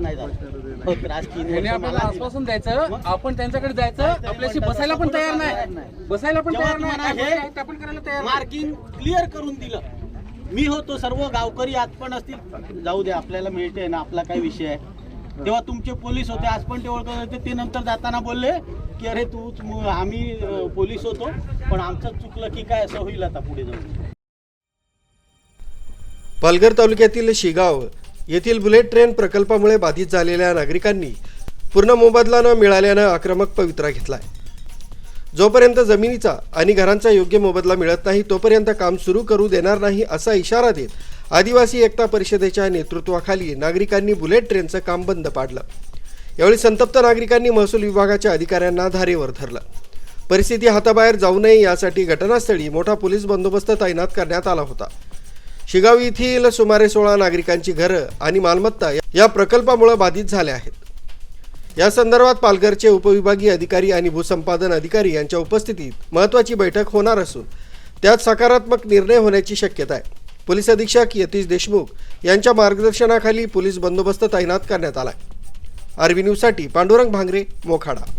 नाही झालं. राजकीय आपल्याला आश्वासन द्यायचं, आपण त्यांच्याकडे जायचं, आपल्याशी बसायला पण तयार नाही, बसायला पण तयार नाही, मार्किंग क्लिअर करून दिलं. मी होतो, सर्व गावकरी आज पण असतील, जाऊ दे आपल्याला मिळते ना, आपला काय विषय आहे. तेव्हा तुमचे पोलीस होते, आज पण ते ओळखत होते. ते नंतर जाताना बोलले की अरे तूच, आम्ही पोलीस होतो पण आमचं चुकलं की काय, असं होईल आता पुढे जाऊन. पालघर तालुक्यातील शिगाव येथील बुलेट ट्रेन प्रकल्पामुळे बाधित झालेल्या नागरिकांनी पूर्ण मोबदला न मिळाल्यानं आक्रमक पवित्रा घेतलाय. जोपर्यंत जमिनीचा आणि घरांचा योग्य मोबदला मिळत नाही तोपर्यंत काम सुरू करू देणार नाही असा इशारा देत आदिवासी एकता परिषदेच्या नेतृत्वाखाली नागरिकांनी बुलेट ट्रेनचं काम बंद पाडलं. यावेळी संतप्त नागरिकांनी महसूल विभागाच्या अधिकाऱ्यांना धारेवर धरलं. परिस्थिती हाताबाहेर जाऊ नये यासाठी घटनास्थळी मोठा पोलीस बंदोबस्त तैनात करण्यात आला होता. शिगाव येथील सुमारे 16 नागरिकांची घरं आणि मालमत्ता या प्रकल्पामुळे बाधित झाल्या आहेत. या संदर्भात पालघरचे उपविभागीय अधिकारी आणि भूसंपादन अधिकारी यांच्या उपस्थितीत महत्त्वाची बैठक होणार असून त्यात सकारात्मक निर्णय होण्याची शक्यता आहे. पोलीस अधीक्षक यतीश देशमुख यांच्या मार्गदर्शनाखाली पोलीस बंदोबस्त तैनात करण्यात आला आहे. आरबी न्यूजसाठी पांडुरंग भांगरे, मोखाडा.